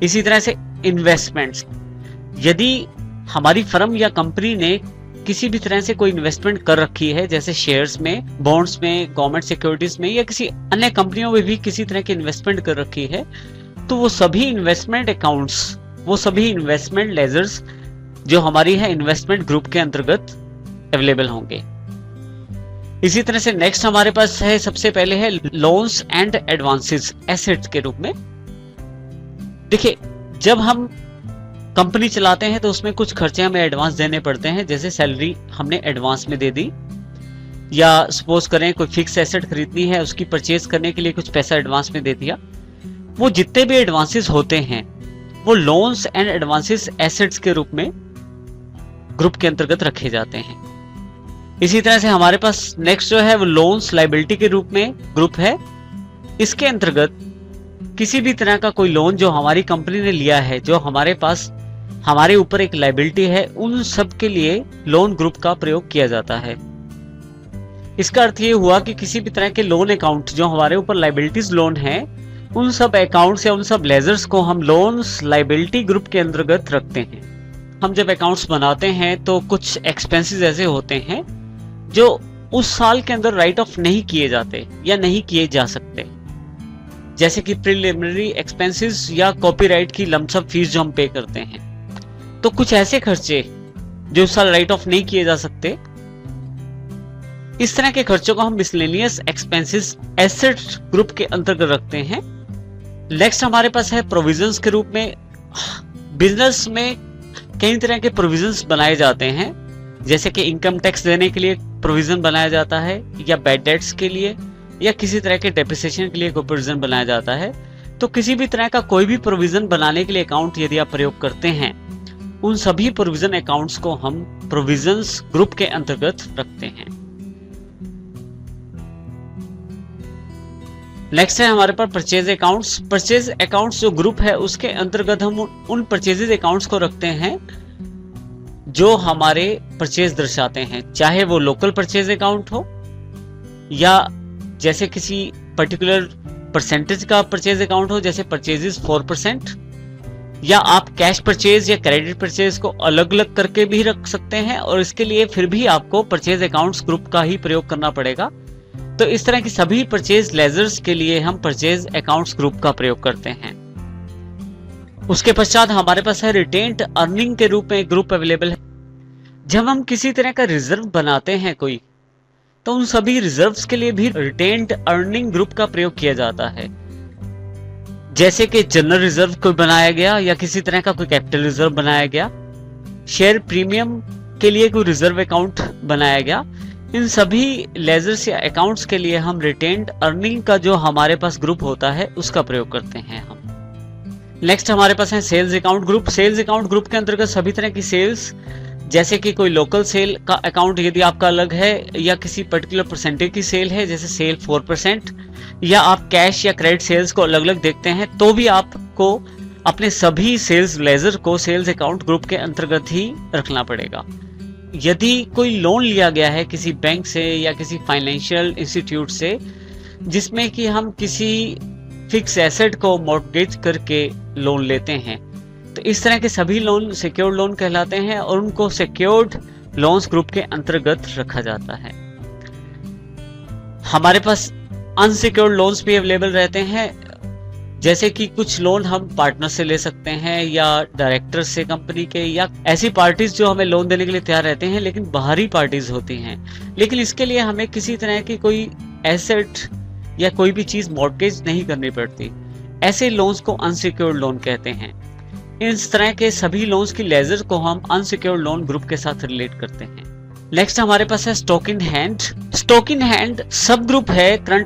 इसी तरह से इन्वेस्टमेंट्स, यदि हमारी फर्म या कंपनी ने किसी भी तरह से कोई इन्वेस्टमेंट कर रखी है, जैसे शेयर्स में, बॉन्ड्स में, गवर्नमेंट सिक्योरिटीज में या किसी अन्य कंपनियों में भी किसी तरह की इन्वेस्टमेंट कर रखी है, तो वो सभी इन्वेस्टमेंट अकाउंट्स, वो सभी इन्वेस्टमेंट लेजर्स जो हमारी है इन्वेस्टमेंट ग्रुप के अंतर्गत अवेलेबल होंगे। इसी तरह से नेक्स्ट हमारे पास है, सबसे पहले है लोन्स एंड एडवांसेस एसेट्स के रूप में। देखिए, जब हम कंपनी चलाते हैं तो उसमें कुछ खर्चे हमें एडवांस देने पड़ते हैं, जैसे सैलरी हमने एडवांस में दे दी, या सपोज करें कोई फिक्स एसेट खरीदनी है, उसकी परचेज करने के लिए कुछ पैसा एडवांस में दे दिया। वो जितने भी एडवांसेस होते हैं वो लोन्स एंड एडवांसेस एसेट्स के रूप में ग्रुप के अंतर्गत रखे जाते हैं। इसी तरह से हमारे पास नेक्स्ट जो है वो लोन्स लायबिलिटी के रूप में ग्रुप है। इसके अंतर्गत किसी भी तरह का कोई लोन जो हमारी कंपनी ने लिया है, जो हमारे पास हमारे ऊपर एक लायबिलिटी है, उन सब के लिए लोन ग्रुप का प्रयोग किया जाता है। इसका अर्थ ये हुआ कि किसी भी तरह के लोन अकाउंट जो हमारे ऊपर लायबिलिटीज लोन है, उन सब अकाउंट्स या उन सब लेजर्स को हम लोन्स लायबिलिटी ग्रुप के अंतर्गत रखते हैं। हम जब अकाउंट्स बनाते हैं तो कुछ एक्सपेंसेस ऐसे होते हैं जो उस साल के अंदर राइट ऑफ नहीं किए जाते या नहीं किए जा सकते, जैसे कि प्रिलिमिनरी एक्सपेंसेस या कॉपीराइट की लमसम फीस जो हम पे करते हैं। तो कुछ ऐसे खर्चे जो उस साल राइट ऑफ नहीं किए जा सकते, इस तरह के खर्चों को हम मिसलेनियस एक्सपेंसेस एसेट ग्रुप के अंतर्गत रखते हैं। नेक्स्ट हमारे पास है प्रोविजंस के रूप में। बिजनेस में कई तरह के प्रोविजंस बनाए जाते हैं, जैसे कि इनकम टैक्स देने के लिए प्रोविजन बनाया जाता है, या बैड डेट्स के लिए, या किसी तरह के डेप्रिसिएशन के लिए कोई प्रोविजन बनाया जाता है। तो किसी भी तरह का कोई भी प्रोविजन बनाने के लिए अकाउंट यदि आप प्रयोग करते हैं, उन सभी प्रोविजन अकाउंट्स को हम प्रोविजंस ग्रुप के अंतर्गत रखते हैं। नेक्स्ट है हमारे पास परचेज अकाउंट्स। परचेज अकाउंट्स जो ग्रुप है उसके अंतर्गत हम उन परचेजेज अकाउंट्स को रखते हैं जो हमारे परचेज दर्शाते हैं, चाहे वो लोकल परचेज अकाउंट हो या जैसे किसी पर्टिकुलर परसेंटेज का परचेज अकाउंट हो, जैसे परचेजेस 4%, या आप कैश परचेज या क्रेडिट परचेज को अलग अलग करके भी रख सकते हैं, और इसके लिए फिर भी आपको परचेज अकाउंट्स ग्रुप का ही प्रयोग करना पड़ेगा। तो इस तरह की सभी परचेज लेजर्स के लिए हम परचेज अकाउंट्स ग्रुप का प्रयोग करते हैं। उसके पश्चात हमारे पास है रिटेन्ड अर्निंग के रूप में ग्रुप अवेलेबल है। जब हम किसी तरह का रिजर्व बनाते हैं कोई, तो उन सभी रिजर्व्स के लिए भी रिटेन्ड अर्निंग ग्रुप का प्रयोग किया जाता है, जैसे कि जनरल रिजर्व कोई बनाया गया या किसी तरह का कोई कैपिटल रिजर्व बनाया गया, शेयर प्रीमियम के लिए कोई रिजर्व अकाउंट बनाया गया। इन सभी लेजर्स या अकाउंट्स के लिए हम रिटेन्ड अर्निंग का जो हमारे पास ग्रुप होता है उसका प्रयोग करते हैं हम। नेक्स्ट हमारे पास है sales account group. Sales account group के अंतर्गत सभी तरह की सेल्स, जैसे कि कोई लोकल सेल का अकाउंट यदि आपका अलग है, या किसी पर्टिकुलर परसेंटेज की सेल है, जैसे सेल 4%, या आप कैश या क्रेडिट सेल्स को अलग अलग देखते हैं, तो भी आपको अपने सभी सेल्स लेजर को सेल्स अकाउंट ग्रुप के अंतर्गत ही रखना पड़ेगा। यदि कोई लोन लिया गया है किसी बैंक से या किसी फाइनेंशियल इंस्टीट्यूट से, जिसमें कि हम किसी फिक्स एसेट को मॉर्गेज करके लोन लेते हैं, तो इस तरह के सभी लोन सिक्योर्ड लोन कहलाते हैं और उनको सिक्योर्ड लोन्स ग्रुप के अंतर्गत रखा जाता है। हमारे पास अनसिक्योर्ड लोन्स भी अवेलेबल रहते हैं, जैसे कि कुछ लोन हम पार्टनर से ले सकते हैं या डायरेक्टर से कंपनी के, या ऐसी पार्टीज जो हमें लोन देने के लिए तैयार रहते हैं लेकिन बाहरी पार्टीज होती हैं, लेकिन इसके लिए हमें किसी तरह की कोई एसेट या कोई भी चीज मॉर्गेज नहीं करनी पड़ती। ऐसे लोन्स को अनसिक्योर्ड लोन कहते हैं। इस तरह के सभी लोन्स की लेजर को हम अनसिक्योर्ड लोन ग्रुप के साथ रिलेट करते हैं। नेक्स्ट हमारे पास है stock in hand. Stock in hand सब ग्रुप है करंट